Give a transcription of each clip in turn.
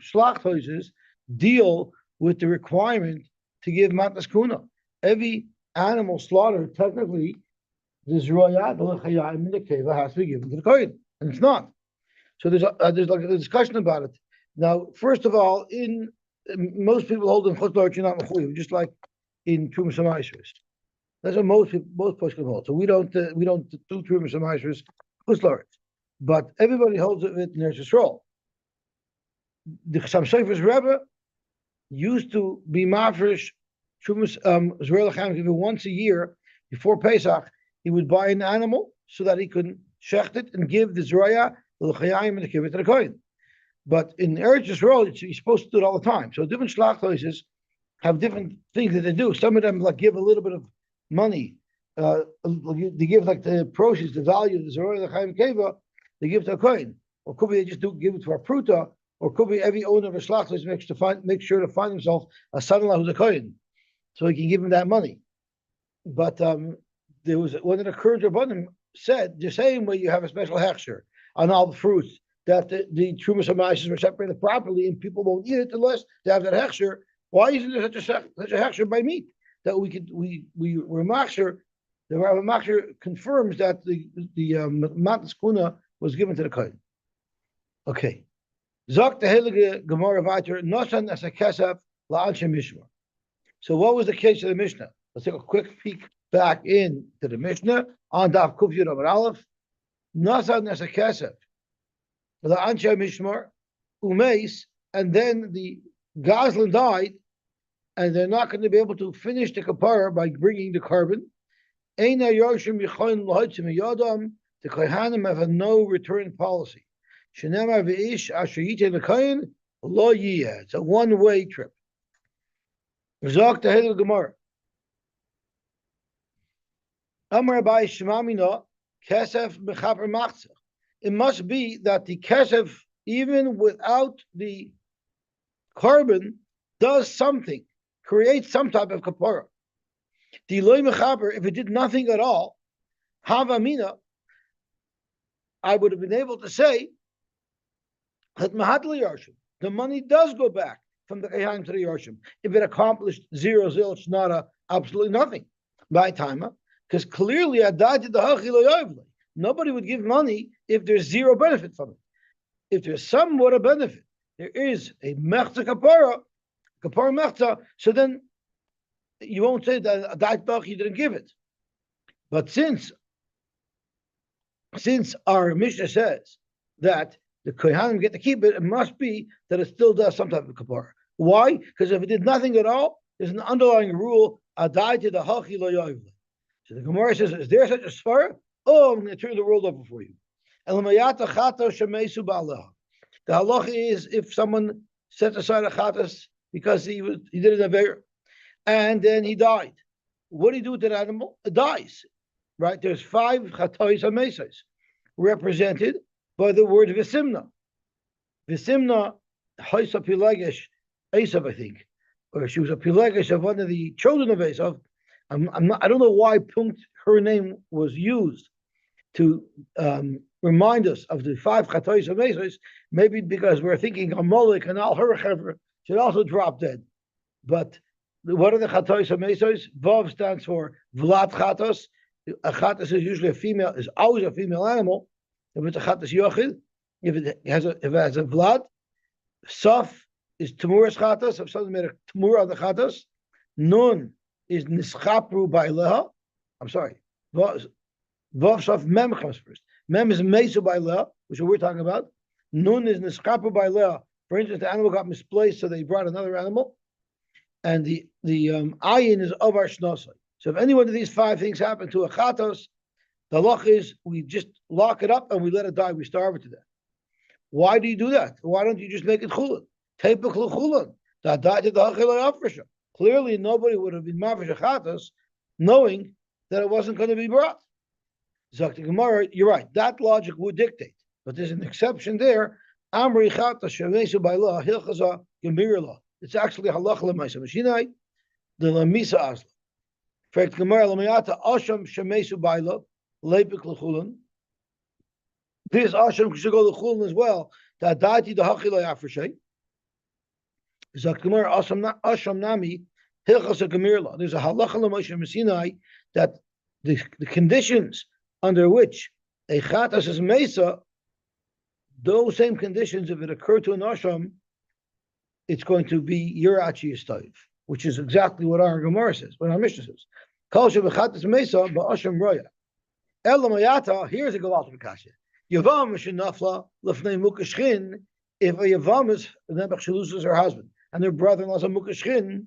Schlachthäuses deal with the requirement to give matas kuna. Every animal slaughtered, technically, the zroya, the lechayim in the keva has to be given to the kohen, and it's not. So there's like a discussion about it. Now, first of all, in most people hold in chutz you're not mechuyev, just like in trumas hamaisros. That's what most poskim hold. So we don't do trumas hamaisros chutz. But everybody holds it in their Yisrael. The Chassam Sofer's Rebbe used to be mafresh Trumas Zerah L'chaim once a year before Pesach. He would buy an animal so that he could shecht it and give the Zerah, the L'chaim, and the kibbutz to the Kohen. But in Eretz Yisrael, you're supposed to do it all the time. So different shlachtoises have different things that they do. Some of them like give a little bit of money. They give like the proceeds, the value of the Zerah L'chaim Keva. They give it to a Kohen, or could be they just give it to a pruta, or could be every owner of a shlachtos make sure to find himself a son-in-law who's a Kohen, so he can give him that money. But there was one of the Kurds Rabbanim said the same way you have a special hechsher on all the fruits that the trumas hamaishes were separated properly and people won't eat it unless they have that hechsher. Why isn't there such a hechsher by meat that we're machsher? The Rabbi Machsher confirms that the matas kuna was given to the Kohen. Okay. Zok the Heilige Gemara weiter, Nosan as a kesef la'anshe Mishmar. So what was the case of the Mishnah? Let's take a quick peek back into the Mishnah on Daf Kuf Yud Amud Aleph. Nosan as a kesef la'anshe Mishmar umeis, and then the Goslin died, and they're not going to be able to finish the kapara by bringing the carbon. Eina Yoshim Yichoin L'Hotzim Yodam. The Kohanim have a no return policy. Shenemar v'ish asher yitei l'kohen lo yiyeh. It's a one-way trip. Zok tehel Gemara. Amar Abai Shemamina kesef mechaper machzah. It must be that the kesef, even without the carbon, does something, creates some type of kapara. The loy mechaper, if it did nothing at all, havamina, I would have been able to say that Mahatli Yarshim, the money does go back from the Kohanim to the Yarshim. If it accomplished zero zilch, nada, absolutely nothing by time, because clearly nobody would give money if there's zero benefit from it. If there's somewhat a benefit, there is a mechza kapara mechza, so then you won't say that that you didn't give it. But since our Mishnah says that the Kohanim get to keep it, it must be that it still does some type of kapara. Why? Because if it did nothing at all, there's an underlying rule, adai to the hachi lo yoivle. So the Gemara says, is there such a svara? Oh, I'm going to turn the world over for you. The halacha is if someone sets aside a chatas because he did an aver, and then he died. What do you do with that animal? It dies. Right? There's 5 chatois hamesais represented by the word visimna. Visimna, Haisa Pilegesh, Esav, I think, or she was a Pilegesh of one of the children of Esav. I don't know why her name was used to remind us of the 5 chatois hamesais. Maybe because we're thinking Amalek and all her chevra should also drop dead. But what are the chatois hamesais? Vav stands for Vlad chatos. A chatas is usually is always a female animal. If it's a chatas yochid, if it has a vlad, saf is temuras chatas. If something made a temura of the chatas, nun is nischapru by leha. I'm sorry, vav saf mem comes first. Mem is mesu by leha, which is what we're talking about. Nun is nischapru by leha. For instance, the animal got misplaced, so they brought another animal, and the ayin is of our shnosai. So if any one of these 5 things happen to a chatos, the halach is we just lock it up and we let it die. We starve it to death. Why do you do that? Why don't you just make it chulun? Tepech l'chulun. Clearly, nobody would have been mafresh a chatos knowing that it wasn't going to be brought. Zakti Gemara, you're right. That logic would dictate, but there's an exception there. Amri chatos shemesu b'lah hilchaza gemirla. It's actually halach l'maisa mashinai the lamisa asla. In fact, Gemara Lamayata Asham Shemesu Baila Lepik L'Chulun. This Asham should go to Chulun as well. That Dati the Hachila Afrishay. Zaktimar Asham Nami Hilchas Gamirla. There's a halacha l'Moshe Sinai that the conditions under which a chatas is mesa, those same conditions, if it occurred to an asham, it's going to be yirachi yistayiv, which is exactly what our Gemara says, what our Mishnah says. Kol shebechatas mesa ba'asham roya. Elamayata. Here's a galat kasha. Yavam shenafla lefnei mukashchin. If a yavam is she loses her husband and her brother-in-law is a mukashchin,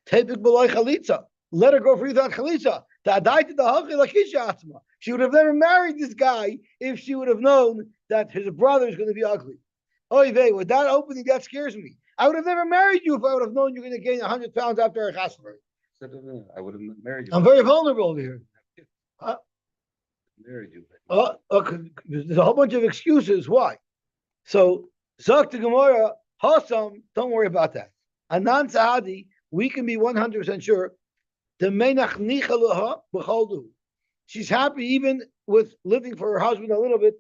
tepik b'loy chalitza. Let her go free without chalitza. She would have never married this guy if she would have known that his brother is going to be ugly. Oy vey, with that opening, that scares me. I would have never married you if I would have known you're going to gain 100 pounds after a chasna. I would have married you. I'm very vulnerable over here. Married you. Okay. There's a whole bunch of excuses why. So, Zok to Gemara, Hasam, don't worry about that. Anan Sahadi, we can be 100% sure. She's happy even with living for her husband a little bit,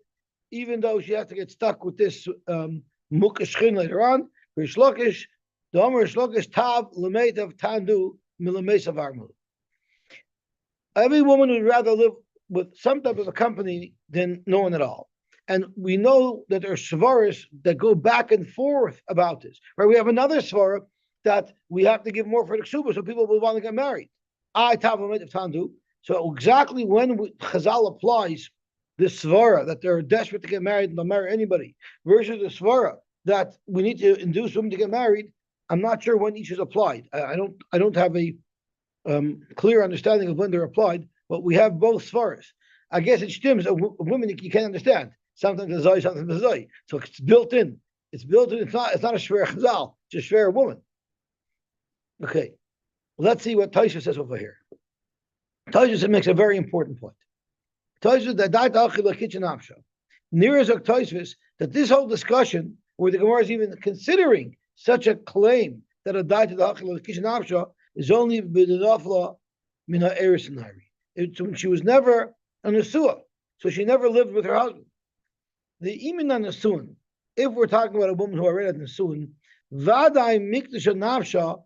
even though she has to get stuck with this mukashchin later on. Every woman would rather live with some type of a company than no one at all. And we know that there are svaras that go back and forth about this. Right? We have another svara that we have to give more for the ksuba, so people will want to get married. So exactly when Chazal applies this svara that they're desperate to get married and they'll marry anybody, versus the svara that we need to induce women to get married, I'm not sure when each is applied. I don't have a clear understanding of when they're applied, but we have both svaras. I guess it stems of women you can't understand. Sometimes it's zay, sometimes it's zay. So it's built in. It's built in. It's not a shver Chazal, it's a shver woman. Okay. Let's see what Taisha says over here. Taisha makes a very important point. Taisha that died achila kitchen option. Near Zok Taisha that this whole discussion, where the Gemara is even considering such a claim that a died to the achila kitchen option is only b'dafla mina eris and hari. She was never a nesua, so she never lived with her husband. The imin on nesuin, if we're talking about a woman who already had nesuin, vaday mikdash nafsha.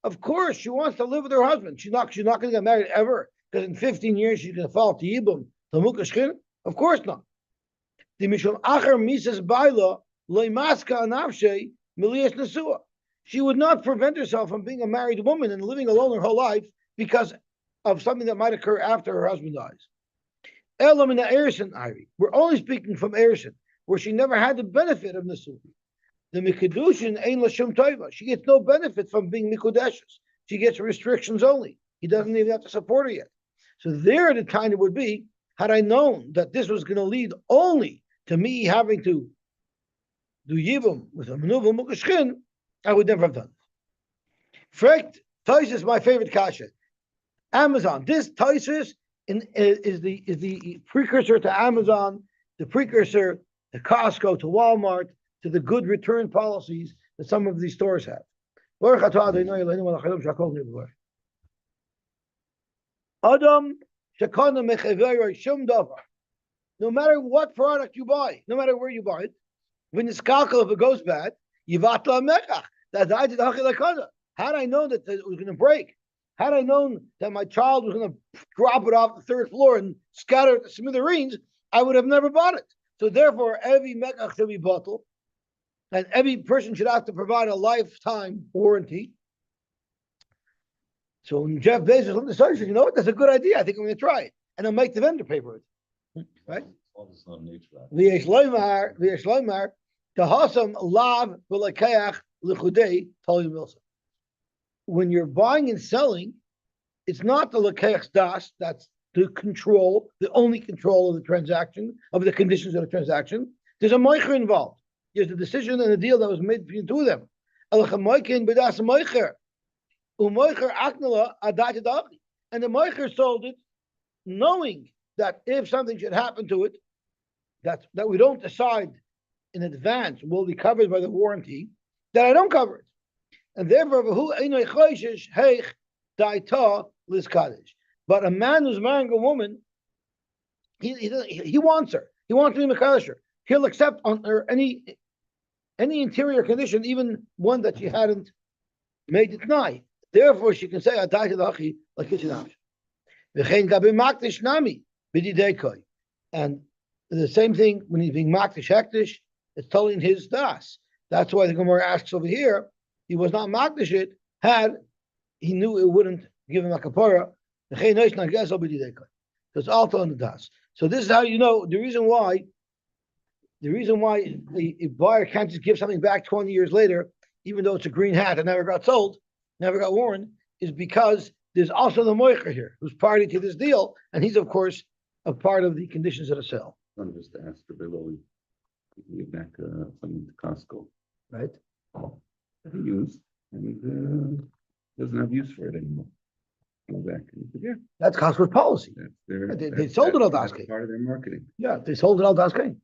Of course, she wants to live with her husband. She's not going to get married ever because in 15 years she's going to fall to Yibum, to Mukashchin. Of course not. She would not prevent herself from being a married woman and living alone her whole life because of something that might occur after her husband dies. We're only speaking from Erison, where she never had the benefit of Nesuah. The Mikudushin ain't Lashum Toiva. She gets no benefit from being Mikudeshes. She gets restrictions only. He doesn't even have to support her yet. So there the kind it would be, had I known that this was going to lead only to me having to do Yibum with a Manuva Mukashchin, I would never have done it. Frekt, Toises is my favorite kasha. Amazon. This Toises is the precursor to Amazon, the precursor to Costco, to Walmart, to the good return policies that some of these stores have. Adam, no matter what product you buy, no matter where you buy it, when it's calcul, if it goes bad, had I known that it was going to break, had I known that my child was going to drop it off the third floor and scatter it to smithereens, I would have never bought it. So therefore, every mekach should be bottled. And every person should have to provide a lifetime warranty. So when Jeff Bezos looked at the study, said, you know what, that's a good idea. I think I'm going to try it. And I'll make the vendor pay for it. Right? V'yesh loymar, tahasam lav v'lekeach l'chudei tolim milsa. When you're buying and selling, it's not the lekeach das, that's the control, the only control of the transaction, of the conditions of the transaction. There's a moicher involved. There's a decision and a deal that was made between the two of them. And the moicher sold it, knowing that if something should happen to it, that we don't decide in advance will be covered by the warranty, that I don't cover it. And therefore, but a man who's marrying a woman, he wants her. He wants to be Mekadesher. He'll accept on her any any interior condition, even one that she hadn't made it nigh. Therefore, she can say Adai Lachi like kitchen option. V'chein gabi makdish nami b'didei. And the same thing when he's being makdish hektish, it's totally in his das. That's why the Gemara asks over here, he was not makdish it had he knew it wouldn't give him a kapara. So it's also on the das. So this is how you know the reason why a buyer can't just give something back 20 years later, even though it's a green hat that never got sold, never got worn, is because there's also the moicher here who's party to this deal, and he's of course a part of the conditions of the sale. I'm just to ask the below, give back something to Costco. Right? That he used and doesn't have use for it anymore. Go back. Yeah, That's Costco's policy. They sold it all that's Daske. part of their marketing. Yeah, they sold it all Daske.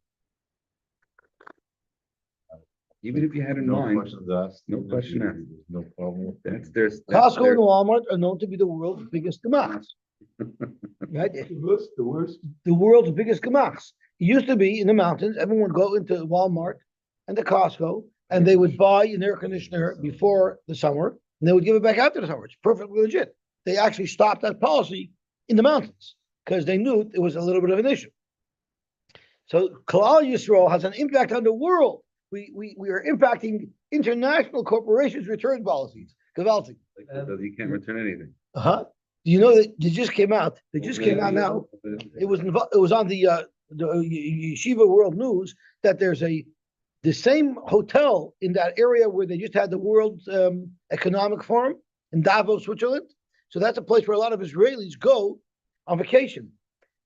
Even if you had in No mind, questions asked. no question asked. No problem with that. that's there's Costco and Walmart are known to be the world's biggest gemachs. Right? The world's biggest gemachs. It used to be in the mountains, everyone would go into Walmart and the Costco, and they would buy an air conditioner before the summer, and they would give it back after the summer. It's perfectly legit. They actually stopped that policy in the mountains because they knew it was a little bit of an issue. So Klal Yisrael has an impact on the world. We are impacting international corporations' return policies. Gewaltig. You can't return anything. Uh-huh. Do you know that they just came out? They just came out now. It was on the Yeshiva World News that there's the same hotel in that area where they just had the World Economic Forum in Davos, Switzerland. So that's a place where a lot of Israelis go on vacation,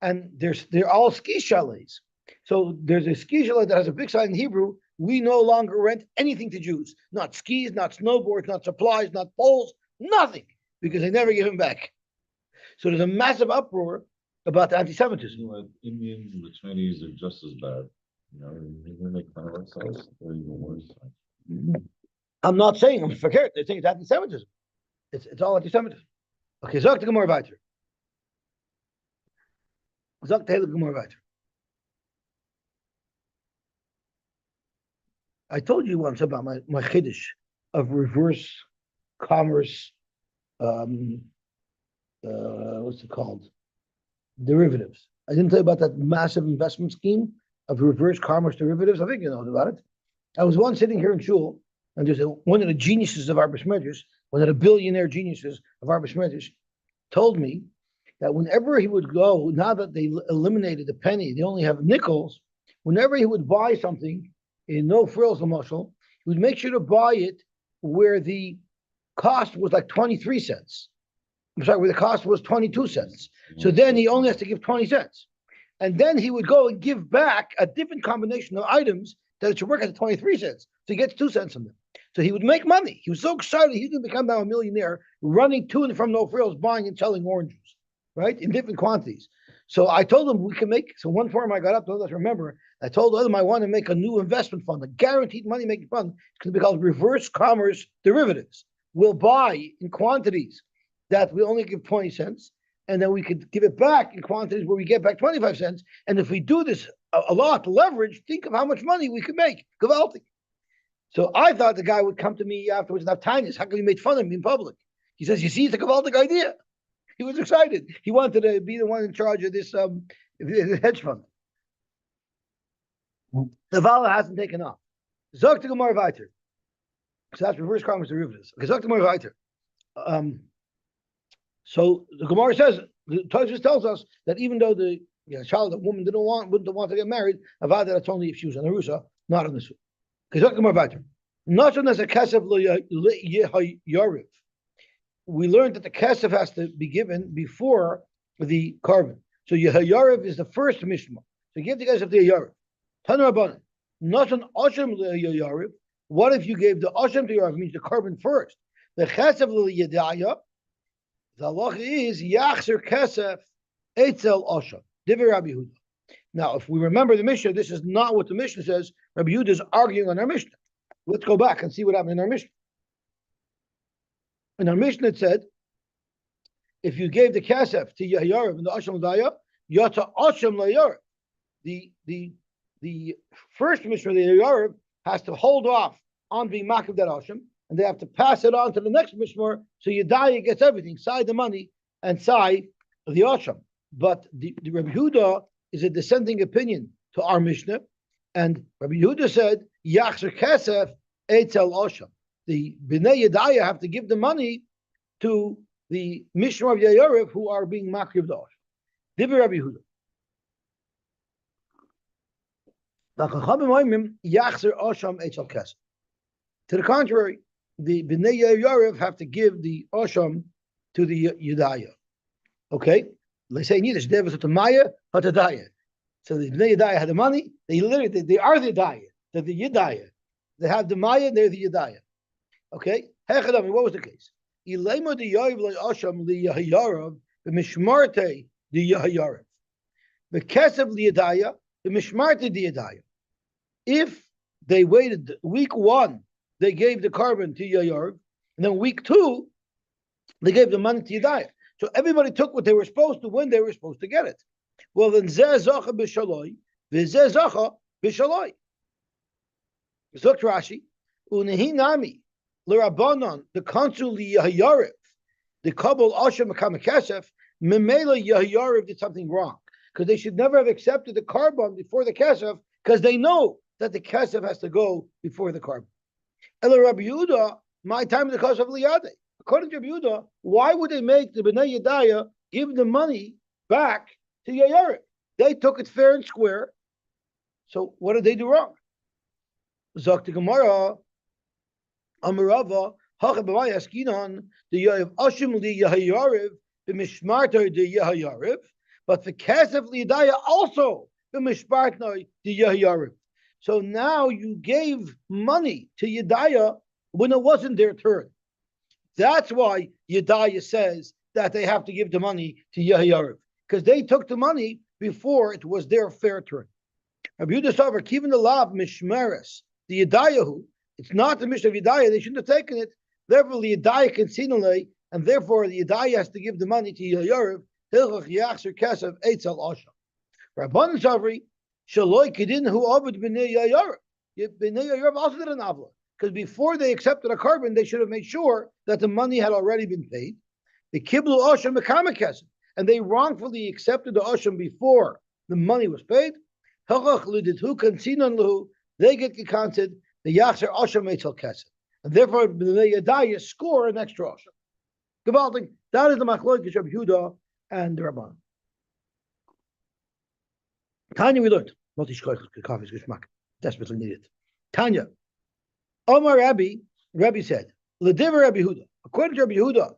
and they're all ski chalets. So there's a ski chalet that has a big sign in Hebrew. We no longer rent anything to Jews, not skis, not snowboards, not supplies, not poles, nothing, because they never give them back. So there's a massive uproar about anti-Semitism. You know, Indians and the Chinese are just as bad. You know, we make fun of ourselves. They're even worse. I'm not saying I'm forget. They're saying it's anti-Semitism. It's all anti-Semitism. Okay, Zok the Gemara weiter. Zok the Gemara weiter. I told you once about my chiddush of reverse commerce. What's it called? Derivatives. I didn't tell you about that massive investment scheme of reverse commerce derivatives. I think you know about it. I was once sitting here in shul, and there's one of the geniuses of our Bishmedrish, one of the billionaire geniuses of our Bishmedrish, told me that whenever he would go, now that they eliminated the penny, they only have nickels. Whenever he would buy something in no frills, Mashal, he would make sure to buy it where the cost was like 23 cents. I'm sorry, where the cost was 22 cents. So then he only has to give 20 cents. And then he would go and give back a different combination of items that it should work at 23 cents. So he gets 2 cents from them. So he would make money. He was so excited he could become now a millionaire, running to and from no frills, buying and selling oranges, right? In different quantities. So I told him we can make, so one form I got up, don't remember, I told him I want to make a new investment fund, a guaranteed money making fund. It's going to be called reverse commerce derivatives. We'll buy in quantities that we only give 20 cents, and then we could give it back in quantities where we get back 25 cents. And if we do this a lot, leverage, think of how much money we could make. Gewaltig. So I thought the guy would come to me afterwards and have tinus. How come you made fun of me in public? He says, you see, it's a gewaltig idea. He was excited. He wanted to be the one in charge of this hedge fund. The Bava hasn't taken off. Zog to Gemara weiter. So that's reverse commerce derivatives. Okay, Zog to Gemara weiter. So the Gemara says, the Tosfos tells us that even though the child, the woman wouldn't want to get married, Avada, that's only if she was on Arusa, not on the suit. Okay, Zog to Gemara weiter. Not as a kesef yariv. We learned that the kesef has to be given before the carbon. So Yehayariv is the first mishma. So give the kesef to Yehayariv. Tanarabanan. Not an Oshem Yehayariv. What if you gave the Oshem to Yehayariv? Means the carbon first. The kesef Yedaya. The halacha is Yachzer kesef Eitzel Oshem. Divrei Rabbi Yehuda. Now, if we remember the Mishnah, this is not what the Mishnah says. Rabbi Yehuda is arguing on our Mishnah. Let's go back and see what happened in our Mishnah. In our Mishnah, it said, if you gave the kasef to Yehayariv and the Asham Daya, Yata Asham Layariv. The first Mishnah, the Yehayariv, has to hold off on being makriv that asham, and they have to pass it on to the next mishmar, so Yedaya gets everything, side the money and side the asham. But the Rabbi Yehuda is a dissenting opinion to our Mishnah, and Rabbi Yehuda said, Yachzer Kesef Eitzel Asham. The Bnei Yedaya have to give the money to the Mishmar of Yayarev who are being makriv the Asham. Divrei Rabbi Yehuda. To the contrary, the Bnei Yayarev have to give the Asham to the Yedaya. Okay? They say in Yiddish, Devis Maya Hatadaya. So the Bnei Yedaya had the money, they are the Yedaya. They're the Yedaya. They have the Maya, they're the Yedaya. Okay? Hechadami, what was the case? Ilema the Yayav le Asham li Yahayarav, the Mishmarte the Yahayarav. The Kesef the Yedaya, the Mishmarte the Yedaya. If they waited week 1, they gave the carbon to Yahayarav, and then week 2, they gave the money to Yedaya. So everybody took what they were supposed to when they were supposed to get it. Well, then Zeh Zacha b'Shaloi, v'Zeh Zacha b'Shaloi. Zok Rashi, Unehi Nami, L'Rabbanon, the consul Yahayarev, the Kabul Asham Kamakesef, Memela Yahayarev did something wrong. Because they should never have accepted the carbon before the Kesef, because they know that the Kesef has to go before the carbon. Ela Rabbi Yehuda, my time of the Kesef Liyadeh. According to Rabbi Yehuda, why would they make the Bnei Yedaya give the money back to Yayarev? They took it fair and square. So what did they do wrong? Zakti Gemara, Amarava, Hachabavai Askinon, the Yahav Ashim li Yahayarev, the Mishmarter the Yahayarev, but the Kesef Yedaya also the Mishmarter the Yahayarev. So now you gave money to Yedaya when it wasn't their turn. That's why Yedaya says that they have to give the money to Yahayarev, because they took the money before it was their fair turn. Rabbi Yehuda Savar, Kivin the Lav Mishmeres, the Yedayahu, it's not the Mishnah of Yedaya, they shouldn't have taken it. Therefore, the Yedaya can sinale, and therefore the Yedaya has to give the money to Yahayarev. Hilchach Yachzer Kesef Eitzel Asham. Rabban Savri, Shaloi Kedin who Abed Bnei Yahayarev. Bnei Yahayarev also did an avla, because before they accepted a carbon, they should have made sure that the money had already been paid. The Kiblu Asham Mekamakesef, and they wrongfully accepted the Asham before the money was paid. They get counted the Yachzer Asham Eitzel Kesef, and therefore the Yedaya score an extra Asham. Gewaltig, that is the Machlokes of Yehuda and the Rabban. Tanya, we learned. Coffee is geschmack. Desperately needed. Tanya, Omar Rabbi said, L'diver Rabbi Yehuda. According to Rabbi Yehuda,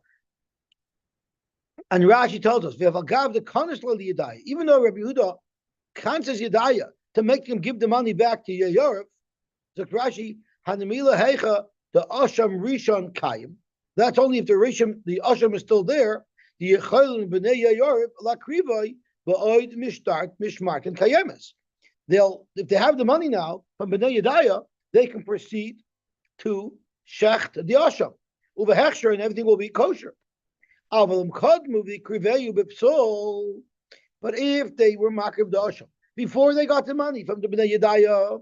and Rashi tells us, V'avagav the konis lo Yedaya. Even though Rabbi Yehuda cancels Yedaya to make him give the money back to Yayarev, so Rashi, Hanamila Heicha, the Asham Rishon Kayim. That's only if the Asham is still there. The Yecholin B'nei Yayarev Lakrivai Ba'oid Mishtart Mishmart and Kayemes. If they have the money now from B'nei Yedaya, they can proceed to Shecht the Asham. Uvehechsher, and everything will be kosher. But if they were makriv the Asham before they got the money from the Bnei Yedaya,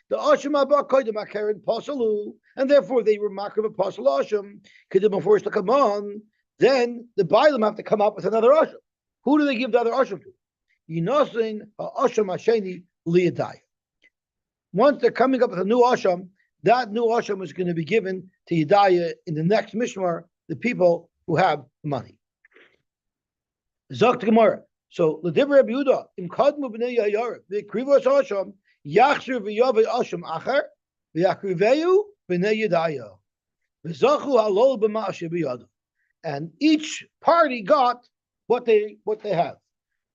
the Asham Abba Kodim Akeren Pasalu, and therefore they were makriv a Pasal Asham, Kedim forced to come on, then the Bailam have to come up with another Asham. Who do they give the other Asham to? Yinosin Asham Hasheni Liyadaya. Once they're coming up with a new Asham, that new Asham is going to be given to Yedaya in the next Mishmar, the people who have money. Zok Gemara. So the Divrei Rabbi Yehuda, Im Kadmu B'nei Yayarev, V'Krivos Asham, Yachshir V'Yavei Asham Acher, V'Yakriveyu B'nei Yedaya, V'Zachu Halol B'Ma'asher B'Yadav. And each party got what they have.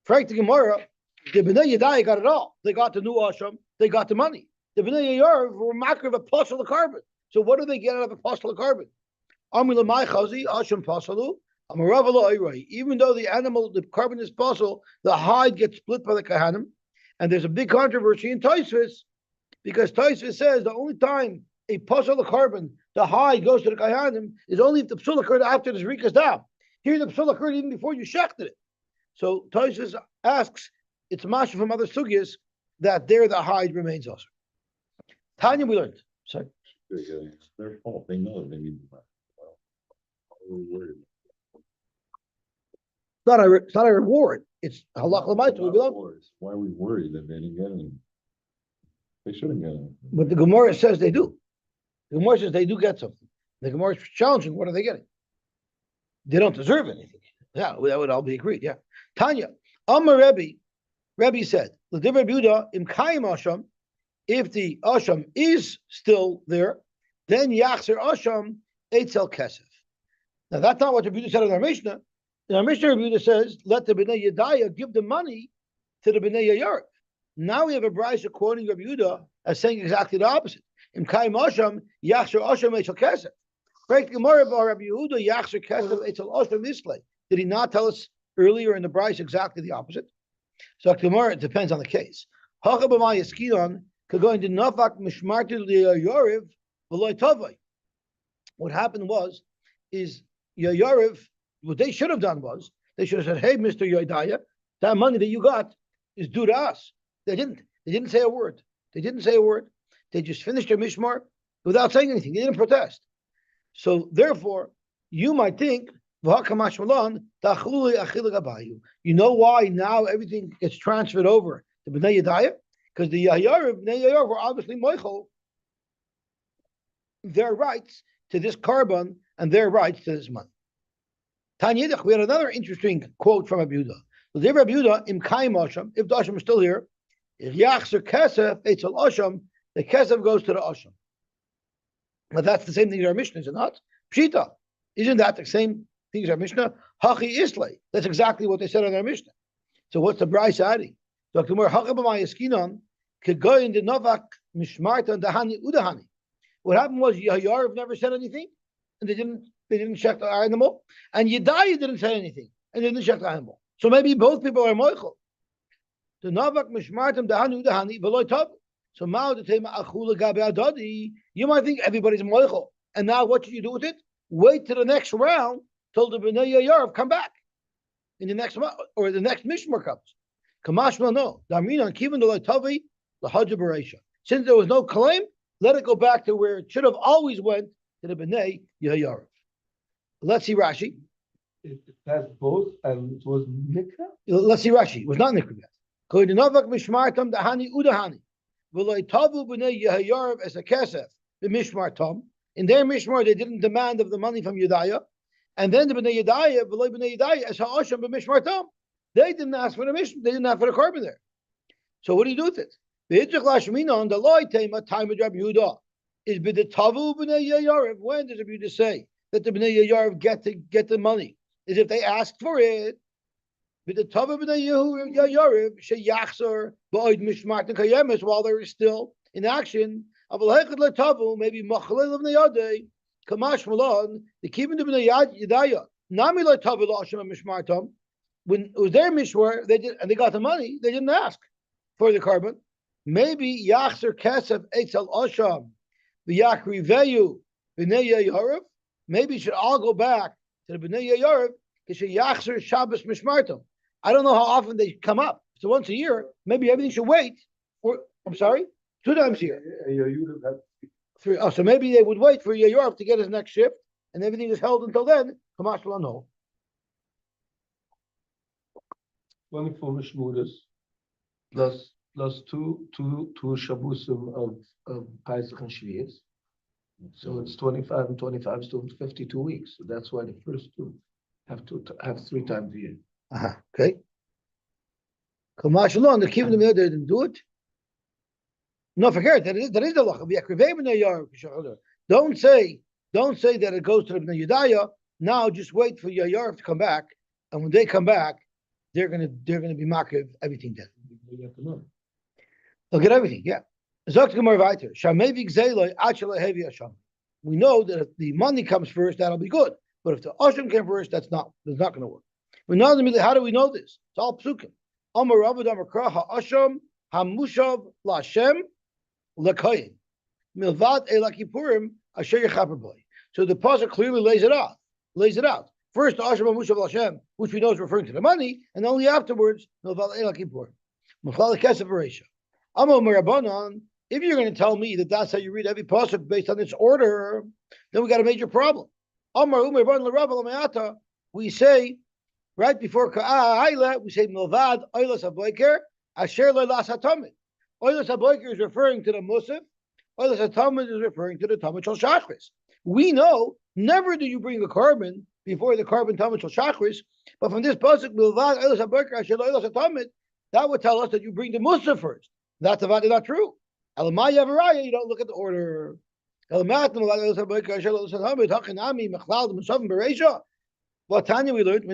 Frank the Gemara, the B'nai Yedaya got it all. They got the new Asham, they got the money. The B'nai Yayarev were makriv apostle of carbon. So what do they get out of apostle of carbon? Even though the animal, the carbon is possible, the hide gets split by the Kahanim. And there's a big controversy in Tosfos, because Tosfos says the only time a possible of carbon, the hide goes to the Kahanim, is only if the psul occurred after the Zrikas Dam. Here the psul occurred even before you shechted it. So Tosfos asks, it's masha from other sugyas, that there the hide remains also. Tanya, we learned. Sorry. It's their fault. They know they need the money. Why are we worried? It's not a reward. It's halach l'maita. We belong. Why are we worried that they didn't get anything? They shouldn't get anything. But the Gemara says they do. The Gemara says they do get something. The Gemara is challenging. What are they getting? They don't deserve anything. Yeah, that would all be agreed. Yeah. Tanya, Amar Rebbe said, "L'divrei Yehuda im kayim asham." If the asham is still there, then yachzer asham eitzel kesef. Now that's not what the Yehuda said in our Mishnah. In our Mishnah, Yehuda says, "Let the bnei Yedaya give the money to the bnei Yayarv." Now we have a brayso quoting Rabbi Yehuda as saying exactly the opposite. Im kayim asham yachzer asham eitzel kesef. Break the Gemara about Rabbi Yehuda yachzer kesef eitzel asham islay. Did he not tell us earlier in the brayso exactly the opposite? So Gemara, it depends on the case. Hacha b'may eskidon could go into nafak mishmartu liyariv v'loy tovay. What happened is Yayariv, what they should have done was, they should have said, "Hey, Mr. Yodaya, that money that you got is due to us." They didn't. They didn't say a word. They didn't say a word. They just finished their mishmar without saying anything. They didn't protest. So therefore, you might think, you know why now everything gets transferred over to Bnei Yedaya? Because the Bnei Yayar were obviously moichel their rights to this carbon and their rights to this money. Tanyidach, we had another interesting quote from Rabbi Yehuda. If the Asham is still here, if Yachzer Kesef, Eitzel Asham, the Kesef goes to the Asham. But that's the same thing as our Mishnah, is it not? Pshita. Isn't that the same thing as our Mishnah? Hachi Islay. That's exactly what they said on our Mishnah. So what's the Bryce adding? Dr. Mor Hachabamay Eskinon could go in the Novak Mishmarta and Dahani Udahani. What happened was Yayarv never said anything, and they didn't check the animal, and Yedaya didn't say anything, and they didn't check the animal. So maybe both people are moichel. The Novak Mishmartam Dahani Udahani Veloy Tov. So Mao the Tema Achula Gabe Adodi, you might think everybody's moichel. And now what should you do with it? Wait till the next round till the Bnei Yayarv come back in the next month, or the next Mishmar comes. Kamashma no. Damina Kivin the Tavi, the Hajj Bereisha. Since there was no claim, let it go back to where it should have always went, to the Bnei Yayarv. Let's see Rashi. It has both, and it was Nikra. Let's see Rashi. It was not Nikra yet. Koydinavak Mishmartam Dahani Udahani. V'loy Tavu Bnei Yayarv as a kesef the Mishmartam. In their Mishmar, they didn't demand of the money from Yedaya. And then the Bnei Yedaya, V'loy Bnei Yedaya as Ha'asham b'Mishmartam. They didn't ask for the Mishmar. They didn't ask for the carbon there. So what do you do with it? The Yitzchak Lashmina on the Loi Tema time of Rabbi Yehuda is the Tavu Bnei Yayarv. When does Rabbi Yehuda say that the Bnei Yayarv get the money? Is if they asked for it. But the Tavu Bnei Yayarv sheyachzor ba'od mishmart and kayemes while they're still in action. Aval hechad leTavu maybe machalel of neyadei kamash malon the keeping the Bnei Yedaya nami leTavu la'ashem mishmartam. When it was their mishwar, they did and they got the money. They didn't ask for the carbon. Maybe yachzer kesef eitzel asham v'yachriveyu b'nei Yayarv. Maybe it should all go back to the Bnei Yayarv because yachzer Shabbos mishmartam. I don't know how often they come up. So once a year, maybe everything should wait. Or I'm sorry, 2 times a year. Three. Oh, so maybe they would wait for Yayarv to get his next shift, and everything is held until then. Kamash no. 24 Mishmudas plus two Shabbosim of Pesach and Shvius. So it's 25 and 25 is 52 weeks. So that's why the first two have 3 times a year. Okay. Kamash no, the keeping them there, they didn't do it. No, forget that is the law. Don't say that it goes to the Bnei Yedaya. Now just wait for Yayarv to come back, and when they come back, they're gonna be makiv everything then. They'll get everything, yeah. We know that if the money comes first, that'll be good. But if the Asham came first, that's not going to work. We know how do we know this? It's all psukim. Amar Rabbi Amar Kra Ha'asham Hamushav LaShem LaKoyin Milvad Elakipurim Asher Yechaper Boy. So the pasuk clearly lays it out. First, the Asham Hamushav LaShem, which we know is referring to the money, and only afterwards Milvad Elakipurim. Mechalek Kesef Bereisha. Amar Merabanan If you're going to tell me that that's how you read every pasuk based on its order, then we got a major problem. We say right before we say milvad oilas haboiker asher loilas hatomid. Oilas haboiker is referring to the musaf. Oilas hatomid is referring to the tamid shel shachris. We know never do you bring a carbon before the carbon tamid shel shachris, but from this pasuk milvad oilas haboiker asher loilas hatomid, that would tell us that you bring the musaf first. That's not true. Elamaya Varaya, you don't look at the order. What Tanya we learned?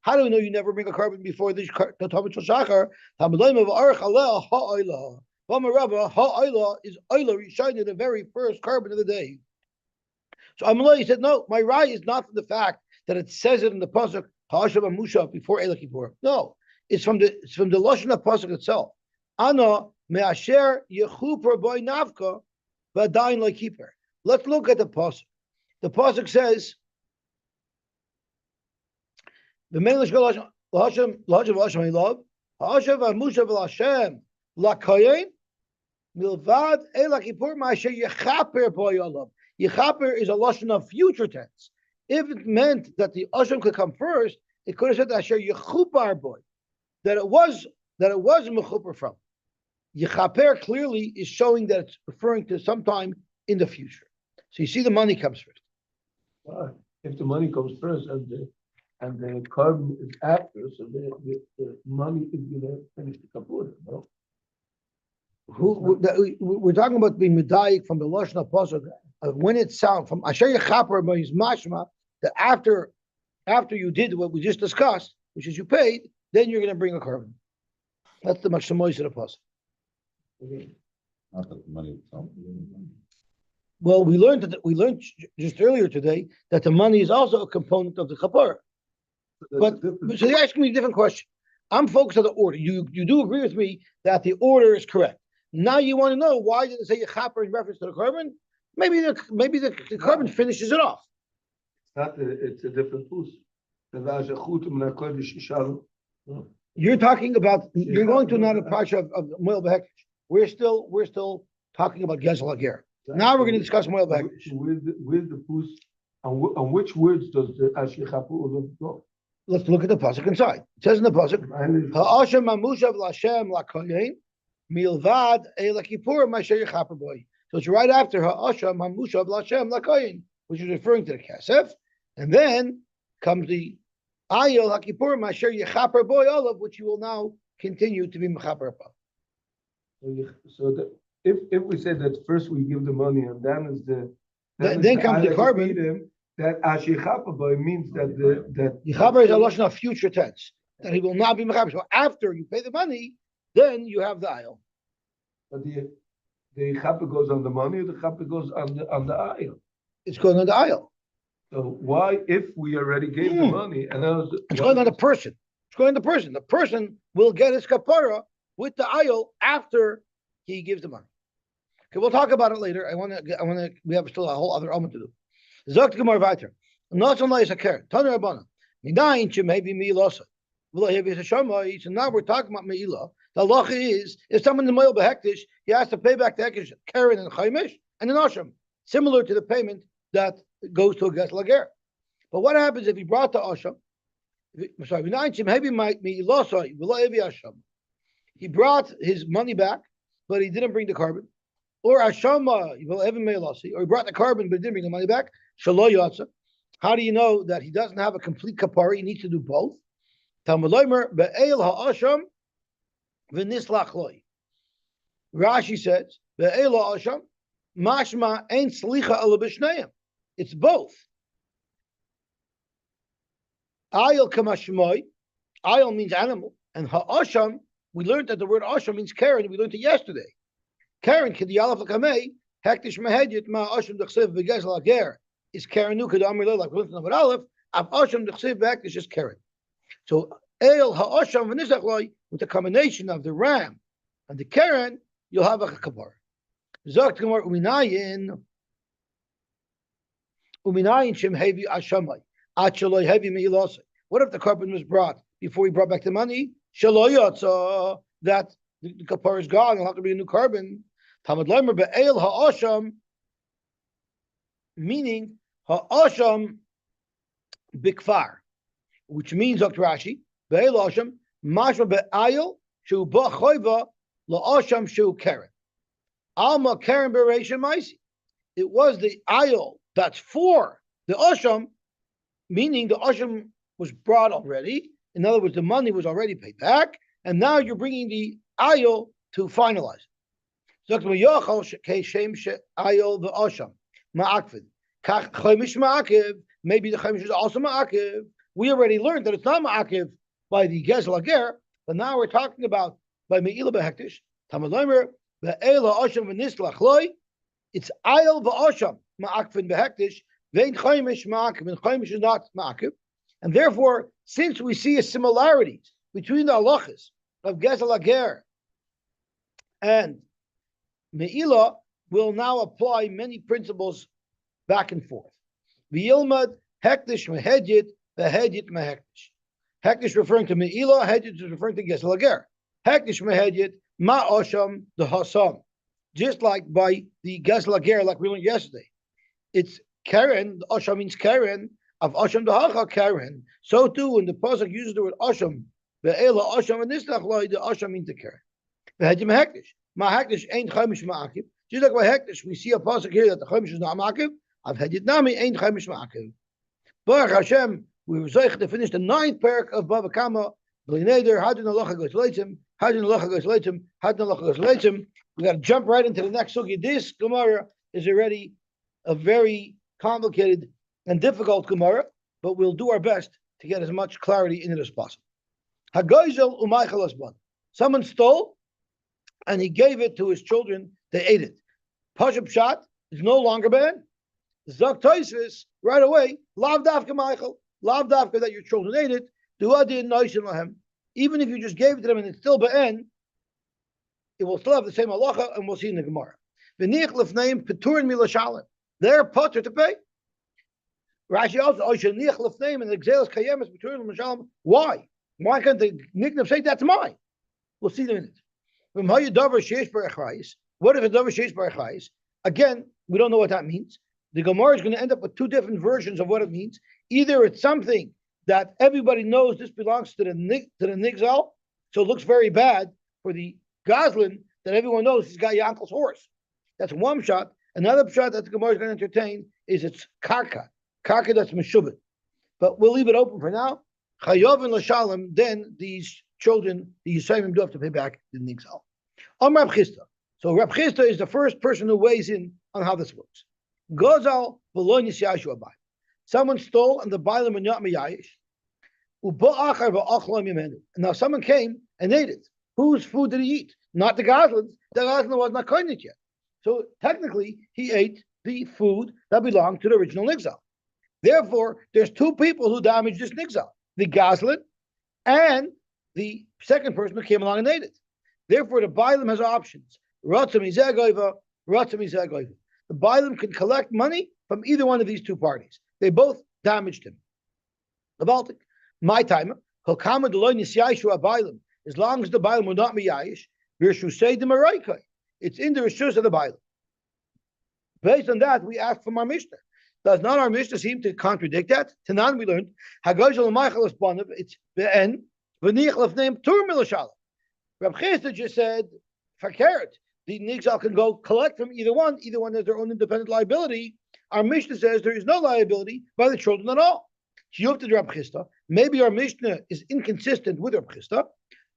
How do we know you never bring a carbon before the Tamid Shachar? Is Oila Rishon, the very first carbon of the day. So Amalai said, no, my right is not from the fact that it says it in the pasuk Ha'ashav Amusha before Eila Kippur. No, it's from the lashon of pasuk itself. Ana me'asher yechuper boy navka v'adayin le'kiper. Let's look at the pasuk. The pasuk says, "The melish l'Hashem l'Hashem love Ha'ashav Amusha v'Hashem la'kayin milvad Eila Kippur ma'asher yechaper boy olav." Yechaper is a lashon of future tense. If it meant that the Hashem could come first, it could have said asher yechupar boy, that it was mechuper from. Yechaper clearly is showing that it's referring to sometime in the future. So you see, the money comes first. If the money comes first and the carbon is after, so the money is going to finish the kapur, no? We're talking about being medayik from the lashon of pasuk when it sounds from asher yechaper means mashma that after you did what we just discussed, which is you paid, then you're going to bring a carbon. That's the mashmois of the pasuk. Not that the money itself. Well, we learned just earlier today that the money is also a component of the kapara. But so you're asking me a different question. I'm focused on the order. You do agree with me that the order is correct. Now you want to know why did it say yechaper in reference to the carbon? Maybe the carbon finishes it off. It's a different pus. You're talking about you're going to another parsha of Moel Behekish. We're still talking about Gezel Hager. Now we're going to discuss Moel Behekish. With the pus, on which words does the Ashichapu go? Let's look at the pasuk inside. It says in the pasuk, "Ha'ashem amushav l'Hashem la'koyin milvad Eila Kippur ma'asher yechaper boy." So it's right after Ha'ashem amushav l'Hashem la'koyin, which is referring to the kesef, and then comes the Ayel HaKippur ma'asher yechaper boy olav, which you will now continue to be mechaper upon. So if we say that first we give the money and then is then comes the carbon. That Ashichapa boy means that that Yechaper is a lashon of future tense, that he will not be mechaper. So after you pay the money, then you have the ayel. But the Chapa goes on the money, or the Chapa goes on the ayel. It's going on the ayel. So why, if we already gave the money, and then it's going on the person. It's going on the person. The person will get his kapara with the ayel after he gives the money. Okay, we'll talk about it later. We have still a whole other element to do. Zogt Gemara weiter. Not so nice a care. Tana Rabbana. Minayin maybe Meilasa. So now we're talking about Meila. The halacha is if someone in the Moel Behektish, he has to pay back the Hekesh, Karen and Chaimish, and an Asham, similar to the payment that goes to a Ges Lager. But what happens if he brought the Asham? Sorry, he brought his money back, but he didn't bring the carbon. Or Ashama, or he brought the carbon but he didn't bring the money back. Shalo Yotza. How do you know that he doesn't have a complete kapara? He needs to do both. Rashi says, Mashma ain't slicha ala b'shneim. It's both. Ayel kamashmoy. Ayel means animal, and ha'asham. We learned that the word asham means Karen. We learned it yesterday. Karen k'diyalaf l'kamei hektish mehedyet ma asham d'chsev v'gez lager is Karen nu k'damri lo like we learned in the aleph. Av asham d'chsev v'hektish is Karen. So el ha'asham v'nisachloi with the combination of the ram and the Karen, you'll have a kapar. Zogt gemar uminayin shem hevi ashamai achaloi hevi meilosai. What if the carbon was brought before he brought back the money? Shaloyotza, that the kapara is gone. It'll have to be a new carbon. Tamad Leimer be'el ha'asham, meaning ha'asham bikfar, which means Dr. Rashi be'el ha'asham mashma be'ayil shu ba'choiva la'asham shu keren alma keren be'reishim ma'isi. It was the ayil that's for the asham, meaning the asham was brought already. In other words, the money was already paid back, and now you're bringing the ayil to finalize it. Maybe the chaimish is also ma'akiv. We already learned that it's not ma'akiv by the gezel ager, but now we're talking about by me'ila behektish. Tamalomer be'ela asham v'nislach loy. It's ayil v'asham ma'akvin behektish. Vein chaimish ma'akiv, and chaimish is not ma'akiv, and therefore, since we see a similarity between the halachas of gezel ager and Me'ila, will now apply many principles back and forth. V'yilmad hektish mehedjit v'hedjit mehektish. Hektish referring to Me'ila, hedjit is referring to Gesel Ager. Hektish mehedjit ma'osham the hasam. Just like by the Gesel Ager, like we learned yesterday. It's Karen, the Osham means Karen, of Osham the Hacha Karen. So too, when the Pasuk uses the word Osham, Ve'ela Osham and this Nachloi, the Osham means the Karen. V'hedjit mehektish. Ma'hektish ain't chaimish ma'akiv. Just like by hektish, we see a pasuk here that the chaimish is not ma'akiv. I've had it nami ain't chaimish ma'akiv. Baruch Hashem, we were zeich to finish the 9th parak of Bava Kama. B'lineder hadin halacha goes leitzim, hadin halacha goes leitzim, hadin halacha goes leitzim. We got to jump right into the next sugi. This Gemara is already a very complicated and difficult Gemara, but we'll do our best to get as much clarity in it as possible. Hagoizel umaychal asban. Someone stole, and he gave it to his children. They ate it. Pashup shot is no longer banned. Zok Toisvis right away. Lav dafka Michael. Lav dafka that your children ate it. Duadin noishin lahem. Even if you just gave it to them and it's still banned, it will still have the same halacha, and we'll see in the Gemara. V'nich lefneim peturin milashalim. They're potter to pay. Rashi also oishenich lefneim and the exelis kayemes peturin milashalim. Why? Why can't the nickname say that's mine? We'll see in a minute. What if a davar sheish barachais? Again, we don't know what that means. The Gemara is going to end up with 2 different versions of what it means. Either it's something that everybody knows this belongs to the nigzal, so it looks very bad for the goslin that everyone knows he's got your uncle's horse. That's one shot. Another shot that the Gemara is going to entertain is it's karka that's meshubit. But we'll leave it open for now. Chayav and l'shalom. Then these children, the Yisayim do have to pay back the nigzal. Rab Chisda. So Rab Chisda is the first person who weighs in on how this works. Gozal v'lo nisyashu abayim. Someone stole and the bailam and not miyayish. U'ba'achar v'achlam yemenu. And now someone came and ate it. Whose food did he eat? Not the Goslin's. The Goslin was not koinit yet. So technically, he ate the food that belonged to the original nigzal. Therefore, there's 2 people who damaged this nigzal: the Goslin and the second person who came along and ate it. Therefore, the Bailam has options. The Bailam can collect money from either one of these 2 parties. They both damaged him. The Baltic. My time. As long as the Bailam will not be Yayish, it's in the Rishus of the Bailam. Based on that, we ask from our Mishnah. Does not our Mishnah seem to contradict that? Tanan, we learned, it's be'en, v'nichlef name tur milashalah. Rab Chisda just said, fakert, the nigzal can go collect from either one. Either one has their own independent liability. Our Mishnah says there is no liability by the children at all. Shiyuvta Rab Chisda. Maybe our Mishnah is inconsistent with Rab Chisda.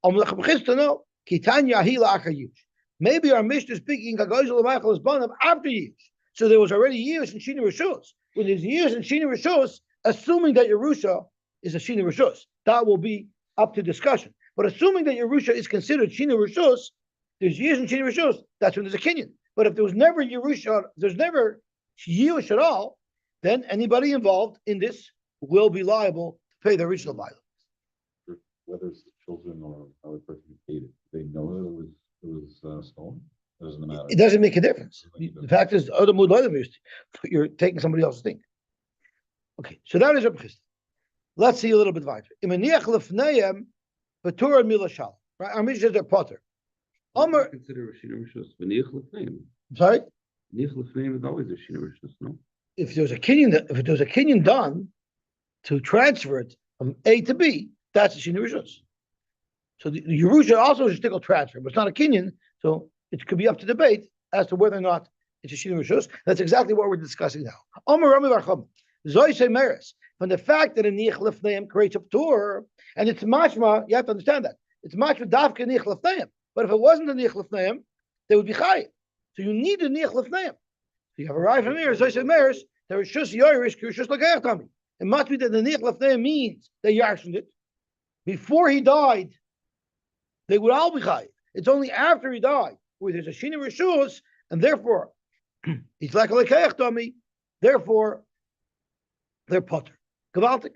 Rab Chisda, no. Kitanya hila achayush. Maybe our Mishnah is speaking after Yish. So there was already years in Shini Rishus. When there's years in Shini Rishus, assuming that Yerusha is a Shini Rishus, that will be up to discussion. But assuming that Yerusha is considered Shini Rishus, there's years in Shini Rishus, that's when there's a Kinyan. But if there was never Yerusha, there's never Yerush at all, then anybody involved in this will be liable to pay the original liability. Whether it's the children or other person who paid it, they know it was stolen. Doesn't matter. It doesn't make a difference. The fact is, you're taking somebody else's thing. Okay, so that is Reb Chisda. Let's see a little bit weiter. Right, our Mishnah says they're potter. Omer, Consider a Shina Rishus. V'niach l'fneim. sorry, Niach l'fneim is always a Shina Rishus, no? if there's a kinyan done to transfer it from A to B, that's a Shina Rishus. So the Yerusha also is a stickle transfer, but it's not a kinyan, so it could be up to debate as to whether or not it's a Shina Rishus. That's exactly what we're discussing now. Omer Rami Barcham, Zoy Meres, from the fact that a Niach Lefneim creates a Ptur, and it's mashma, you have to understand that. It's mashma Davka Niach Lefneim. But if it wasn't a Niach Lefneim, they would be Chayiv. So you need a Niach Lefneim. You have a right from here, Zoy Meres, there is just Yoirish, just like Echtamim. It must be that the Niach Lefneim means they yarshened it. Before he died, they would all be Chayiv. It's only after he died where there's a Shina Rishus, and therefore, he's like a Echtamim, therefore, they're potter. Gewaltig.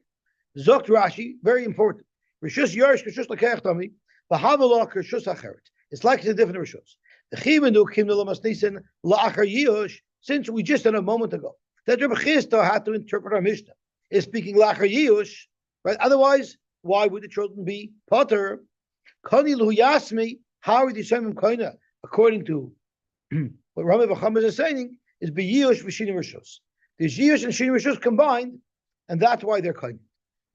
Zogt Rashi, very important. Rishus Yorish Rishus Lekech Bahavala Rishus Acheret. It's like it's a different Rishus. The Chivenu Kim Lamasnisen La'achar Yush, since we just said a moment ago that Rebbe Chisda had to interpret our Mishnah, is speaking La'achar Yush, right? Otherwise, why would the children be potter? Kani Lu Yasmi, how are the Shemim Koina, according to what Rami Bacham is saying, is be Yush V'Shini Rishus. There's Yush and Shini Rishus combined, and that's why they're kind.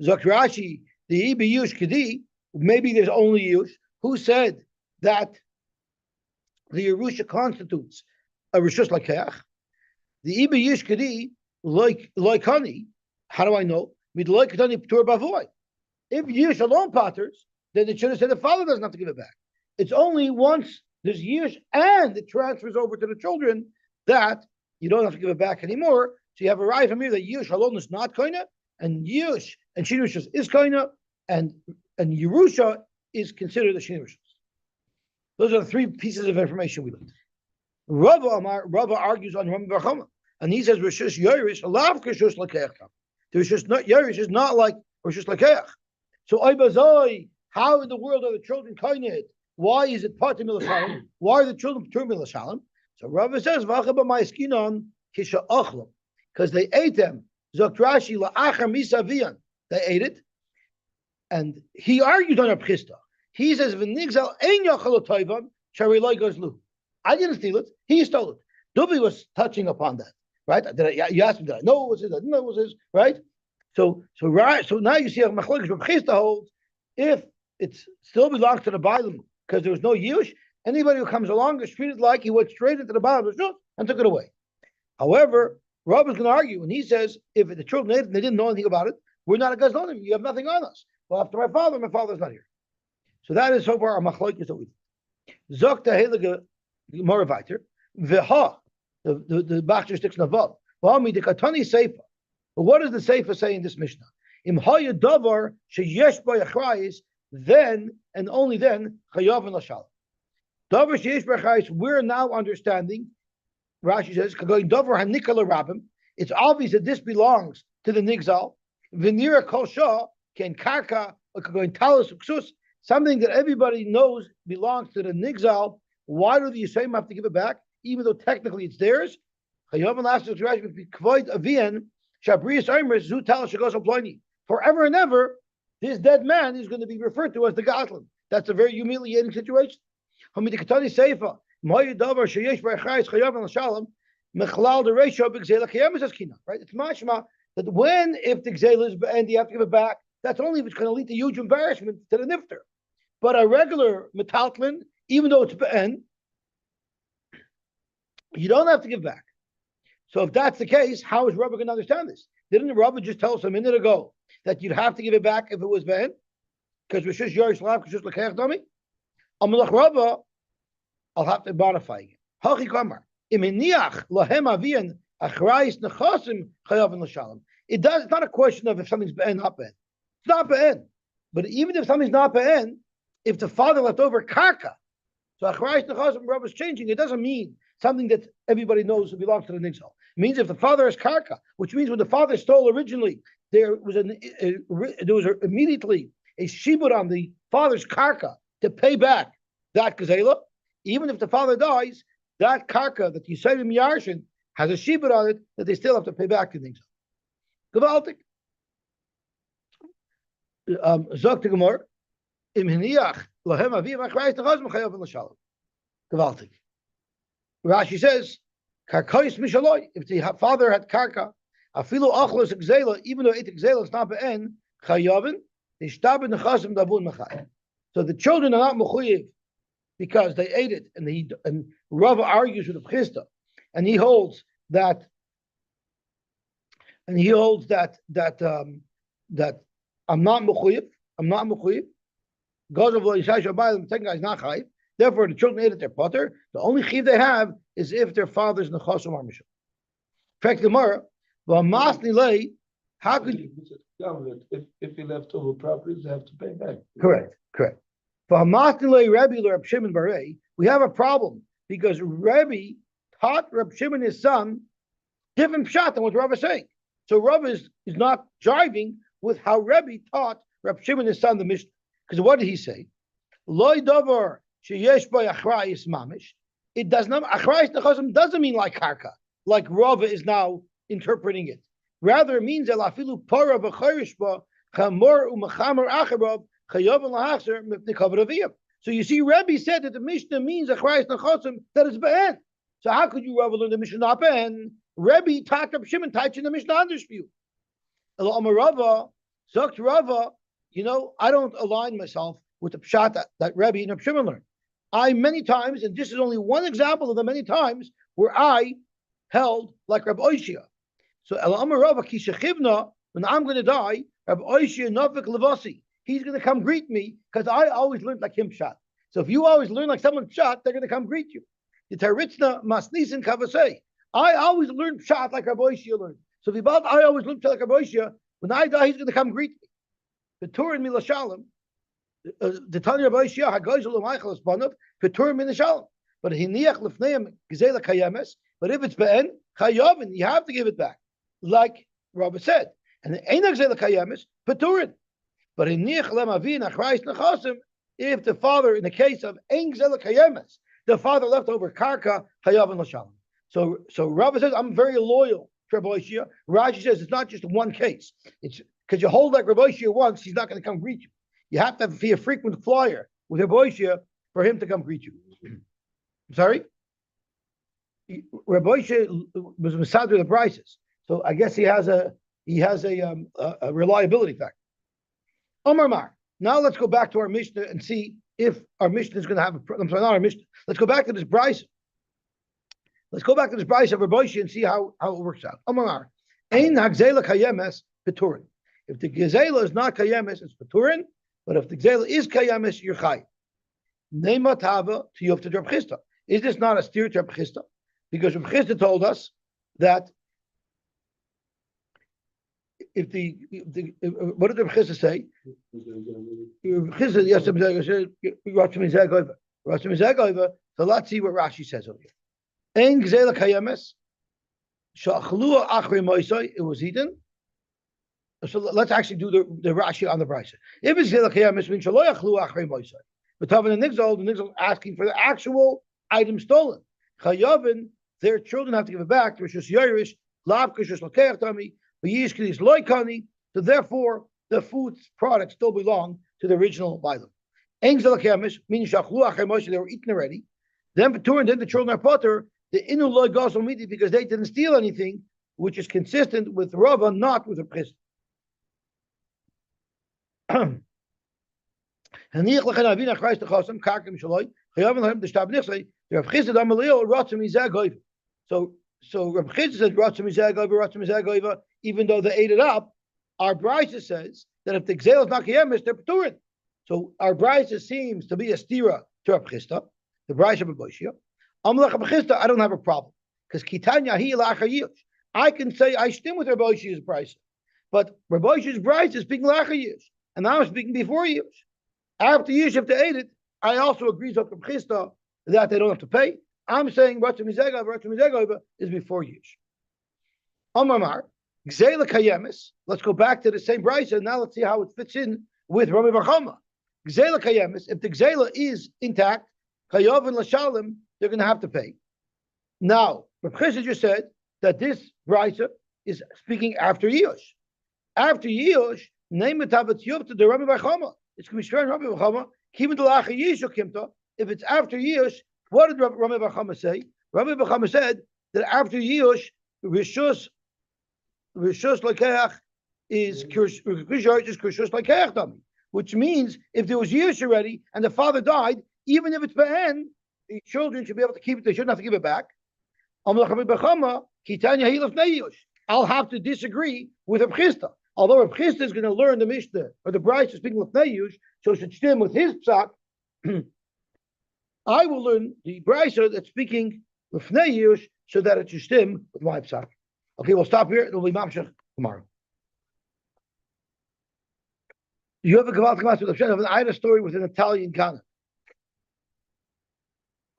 Zok Rashi, the Ibi Yush Kedi, maybe there's only Yush, who said that the Yerusha constitutes a Rishus Lakeach. The Ibi Yush Kedi, like honey, how do I know? Mid like honey Ptur Bavoy. If Yush alone potters, then it should have said the father doesn't have to give it back. It's only once there's Yush and it transfers over to the children that you don't have to give it back anymore. So you have a right from here that Yush alone is not koina, and Yush and Shinushus is koina, and Yerusha is considered a Shinushus. Those are the three pieces of information we learned. Rava argues on Rami Barchama, and he says Rishus Yorish alav Rishus Lakeach. The Rishus not Yorish is not like Rishus Lakeach. So Oibazoi, how in the world are the children koina? Why is it part of Milashalim? Why are the children Ptur Milashalim? So Rava says V'achaba Ma'askinon Kisha Ochlam. Because they ate them. Zokt Rashi la'achar misavian. They ate it. And he argued on a Chisda. He says, V'nigzal ein yachal toivan, shari loy gozlu. I didn't steal it. He stole it. Dubi was touching upon that. Right? You asked me, did I know it was his? I didn't know it was his. Right? So now you see how Machlokes from Chisda holds, if it still belongs to the Bailam, because there was no Yush, anybody who comes along is treated like he went straight into the Bailam and took it away. However, Rob is going to argue, and he says, if the children ate it and they didn't know anything about it, we're not a gazlonim. You have nothing on us. Well, after my father's not here. So that is so far our machlokes that we did. Zok the heilige moraviter v'ha the bachzer sticks navav v'hami the katani seifa. But what does the seifa say in this Mishnah? Im haya davar sheyesh bo yachrayis, then and only then chayav and lashal. Davar sheyesh bo yachrayis. We're now understanding. Rashi says, it's obvious that this belongs to the Nigzal. Venira Kol Shah Ken Karka Talus Uksus, something that everybody knows belongs to the Nigzal. Why do the Yisraelim have to give it back, even though technically it's theirs? Forever and ever, this dead man is going to be referred to as the Gotlin. That's a very humiliating situation. Right? It's mashma that when if the gzela is and you have to give it back, that's only if it's going to lead to huge embarrassment to the nifter. But a regular metaltlin, even though it's be'en, you don't have to give back. So if that's the case, how is Rabbi going to understand this? Didn't Rabbi just tell us a minute ago that you'd have to give it back if it was be'en? Because Rishus Yorish Lav, Rishus Lekech Dami? Amalach Rabba, I'll have to modify it. Hachi Kamar. Imeniach lahem avian achrayis nechasim chayav l'shalom. It's not a question of if something's be'en, not be'en. It's not be'en. But even if something's not be'en, if the father left over karka, so achrayis nechasim Rabbi is changing, it doesn't mean something that everybody knows who belongs to the nixal. It means if the father is karka, which means when the father stole originally, there was immediately a shibud on the father's karka to pay back that gazela. Even if the father dies, that karka that Yisraelim Yarshin has a shibud on it that they still have to pay back to things. Gewaltig. Zok the Gemara, im hiniach lahem avim achrayis nechazim chayav l'shalom. Gewaltig. Rashi says, Karkois mishaloi. If the father had karka, afilu achlos gzela, even though it gzela is not be'en, chayavin, ishtabin nechasim davun mechayim. So the children are not mechuyev because they ate it, and Rava argues with the Chisda, and he holds that that I'm not mechuyev. God of the second guy is not chayiv. Therefore, the children ate at their potter. The only chiv they have is if their father's nechasum or mishum. Fact Gemara, v'amasni lei. How could you? Government, if he left over properties, they have to pay back. Correct. V'amasni lei Rebbe Reb Shimon Barei. We have a problem because Rebbe taught Reb Shimon his son different pshat than what Rav is saying. So Rav is not jiving with how Rebbe taught Reb Shimon his son the Mishnah. Because what did he say? Loi davar sheyesh by achrayis mamish. It does not. Achrayis nechasim doesn't mean like karka, like Rava is now interpreting it. Rather, it means elafilu para v'chayrishba chamor u'mechamer acharav chayav lahachzer mipnei kavod aviyam. So you see, Rebbe said that the Mishnah means achrayis nechasim that is be'en. So how could you Rava learn the Mishnah not be'en? Rebbe taught Reb Shimon teaching the Mishnah under view. Ela Amar Rava, Zok Rava. I don't align myself with the pshat that Rebbe and Reb Shimon learned. I many times, and this is only one example of the many times where I held like Reb Oishia. So El Amar Rava Kishachivna, when I'm going to die, Reb Oishia Nafik Levasi, he's going to come greet me because I always learned like him pshat. So if you always learn like someone pshat, they're going to come greet you. The Taritzna Masnisin Kavasei. I always learned pshat like Reb Oishia learned. So if I always learned pshat like Reb Oishia, when I die, he's going to come greet me. The Turin Milashalem, the Tanya Baishia Hagazul Michael Banov, Turin Milashalem. But Hiniach Lefneim Gazela Kayemes, but if it's Ben, Chayavin, you have to give it back. Like Robert said. And the Einak Gazela Kayemes, Turin. But Hiniach Lemavin Achrais Nechasim, if the father, in the case of Ein Gazela Kayemes, the father left over Karka, Chayavin Lashalem. So Robert says, I'm very loyal to Rabbi Shia. Rashi says it's not just one case. It's because you hold like Rabbi Shia once, he's not going to come greet you. You have to be a frequent flyer with Rabbi Shia for him to come greet you. Sorry? Rabbi Shia was Masad with the prices. So I guess he has a reliability factor. Omar Mar. Now let's go back to our Mishnah and see if our Mishnah is going to have I'm sorry, not our Mishnah. Let's go back to this Bryce. Let's go back to this Bryce of Rabbi Shia and see how it works out. Omar Mar. Ein hagzela kayemes peturin. If the gazela is not kayemes, it's peturin. But if the gazela is kayemes, you're chay. Neima tava to Yov to Reb Chisda. Is this not a steer to Reb Chisda? Because Reb Chisda told us that if what did Reb Chisda say? Reb Chisda, yes, so let's see what Rashi says over here. Ein gazela kayemes, shachlua achrei moisai, it was eaten. So let's actually do the Rashi on the Brisa. If it's gazela kayemes, means shaloy achlu achrei moisai. But Tavan and Nigzal asking for the actual item stolen. Chayavin, their children have to give it back. Rishus Yerish, Lav Kishus Lakeach Tami, V'yish Kidis Loikani. So therefore, the food products still belong to the original Bible. Ein gazela kayemes, meaning shachlu achrei moisai, they were eaten already. Then the children are potter. The inu loy gazol midi because they didn't steal anything, which is consistent with Rava, not with the Chisda. So Rav Chisda said even though they ate it up, our Brisa says that if the gzela is not kayemis, they're peturin. So our Brisa seems to be a stira to Rav Chisda, the Brisa of Boshia. I don't have a problem because Kitanya hi lachayush. I can say I stim with Rabbi Yoshi's Brisa, but Rabbi Yoshi's Brisa is speaking lachayush, and I'm speaking before Yush. After Yush, if they ate it, I also agree with Rabbi Chisda that they don't have to pay. I'm saying Ratzim Mizegov is before Yush. Amar Gzela Kayemis. Let's go back to the same Brisa. Now let's see how it fits in with Rami Bachama. Gzela Kayemis. If the Gzela is intact, Chayav and Lashalim, they're going to have to pay. Now, Rabbi Chisda just said that this Brisa is speaking after Yush. After Yush, name it to the Rami Bachama. It's going to be straight Rami Bachama. If it's after Yush, What did Rami Bar Chama say? Rami Bar Chama said that after Yush, Rishus Lakeach is Kurshus Lakeach Dami, which means if there was Yush already and the father died, even if it's Be'en, the children should be able to keep it, they shouldn't have to give it back. I'll have to disagree with Reb Chisda. Although Reb Chisda is going to learn the Mishnah or the Brayso speaking with Neyush, so it should stem with his psak. I will learn the Brayso that's speaking with Neyush so that it should stem with my psak. Okay, we'll stop here. It will be Mamshech tomorrow. You have a Gavat Kamas with I had a story with an Italian Ghana.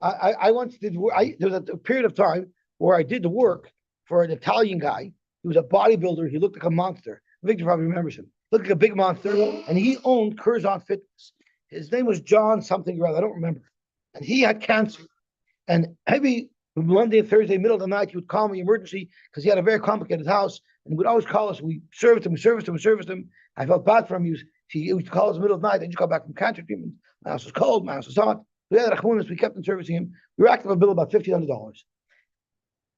I once did. There was a period of time where I did the work for an Italian guy. He was a bodybuilder. He looked like a monster. Victor probably remembers him. Looked like a big monster, and he owned Curzon Fitness. His name was John something or other. I don't remember. And he had cancer. And every Monday and Thursday, middle of the night, he would call me emergency because he had a very complicated house. And he would always call us. We serviced him. I felt bad for him. He would call us in the middle of the night. I just got back from cancer treatment. My house was cold. My house was hot. We had rachmunis. We kept on servicing him. We were active a bill about $1,500.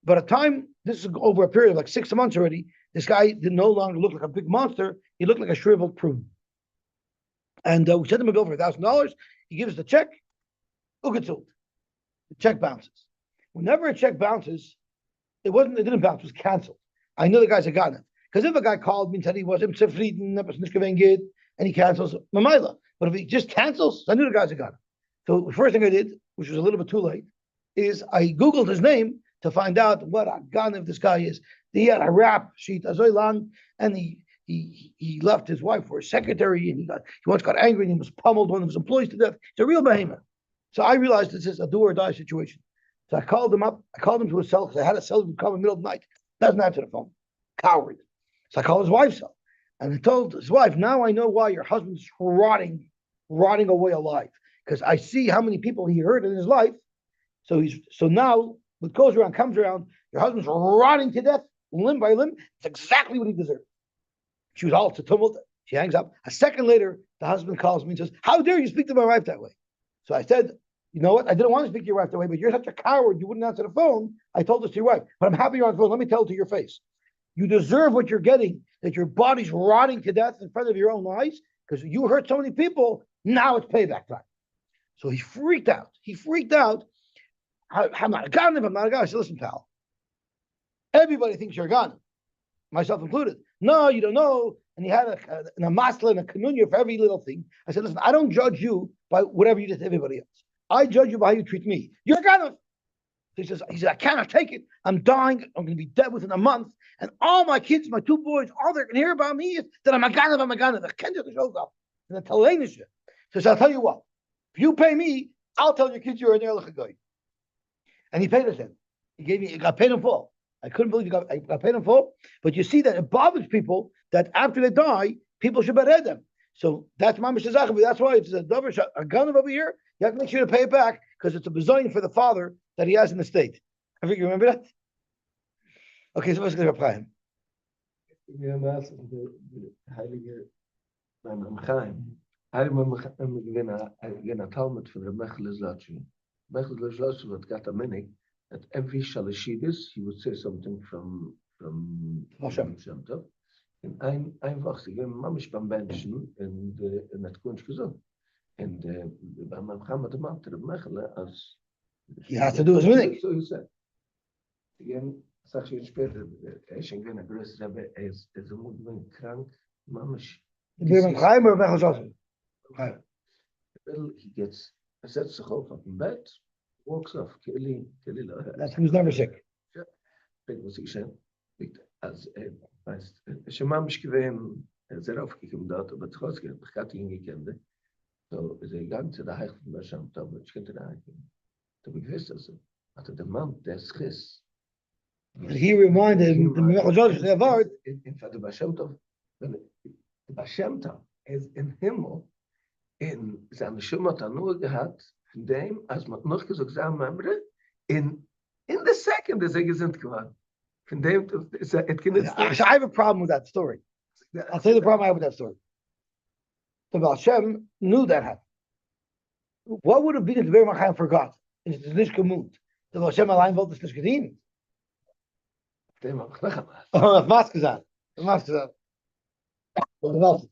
But at time, this is over a period of like 6 months already. This guy did no longer look like a big monster. He looked like a shriveled prune. And we sent him a bill for $1,000. He gives us the check. Ugezult. The check bounces. Whenever a check bounces, it didn't bounce. It was canceled. I know the guys had gotten it because if a guy called me and said he was zufrieden, and he cancels, mamaila. But if he just cancels, I knew the guys had gotten it. So the first thing I did, which was a little bit too late, is I Googled his name to find out what a ganav this guy is. He had a rap sheet, azoilan, and he left his wife for a secretary, and he once got angry and he was pummeled one of his employees to death. It's a real behemoth. So I realized this is a do or die situation. So I called him up. I called him to his cell because I had a cell who would come in the middle of the night. Doesn't answer the phone. Coward. So I called his wife's cell. And I told his wife, now I know why your husband's rotting away alive. Because I see how many people he hurt in his life. So now what goes around comes around. Your husband's rotting to death, limb by limb. It's exactly what he deserved. She was all to tumult. She hangs up. A second later, the husband calls me and says, how dare you speak to my wife that way? So I said, you know what? I didn't want to speak to your wife that way, but you're such a coward. You wouldn't answer the phone. I told this to your wife, but I'm happy you're on the phone. Let me tell it to your face. You deserve what you're getting, that your body's rotting to death in front of your own eyes because you hurt so many people. Now it's payback time. So he freaked out. I'm not a ganav. I'm not a guy. I said, listen, pal. Everybody thinks you're a ganav, myself included. No, you don't know. And he had a masla and a kanunya for every little thing. I said, listen, I don't judge you by whatever you did to everybody else. I judge you by how you treat me. You're a ganav. He says, I cannot take it. I'm dying. I'm going to be dead within a month. And all my kids, my 2 boys, all they're going to hear about me is that I'm a ganav. I can't do the shows up. And the telenisha. So I'll tell you what. If you pay me, I'll tell your kids you're an erlich guy. And he paid us in. He got paid in full. I couldn't believe I got paid in full. But you see that it bothers people that after they die, people should behead them. So that's Mamash Zachavi. That's why it's a davar a ganav over here. You have to make sure to pay it back because it's a bezoin for the father that he has in the state. I think you remember that? Okay, so let's get Chaim. Wir maßen der heilige beim Chaim. Gewinnen Talmud von der Mechel Zlatchi. Mechel Zlatchi wird got a minute that every Shalashidis he would say something from Shem Tov. And einfach sie gehen mamisch beim Menschen in das Kunst gesagt. And beim Chaim der Mann der Mechel as he has to do his winning. So he said. Again, sag ich später, schon wenn größer Rebbe ist krank, mamisch. Beim Chaim or Mechel Zlatchi? He gets, setzt sich auf dem Bett, walks off, Kili. He was never sick. Weet was ik zei? Als, weißt, als je mam is gewesen, sehr aufgekommen dort, aber trotzdem, ich hatte ihn gekannt. So, ist gegangen zu der Heich von der Schamt, aber ich kannte da Heich. Da habe ich gewusst, also, hatte der Mann, der Schiss. He reminded him, the Mechel Zlatchi, the word. In fact, the Bashem Tov is in Himmel, in seine Schummat nur gehabt, von dem, als man noch gesagt, sagen wir, in the second is gesund geworden. Von dem, I have a problem with that story. I'll tell you the problem I have with that story. The Baal Shem knew that happened. What would have been if the Be'er Chaim forgot? Es ist nicht gemut. Der Hashem allein wollte es nicht gedient. Dem hab ich noch einmal. Was gesagt? Was gesagt? Was?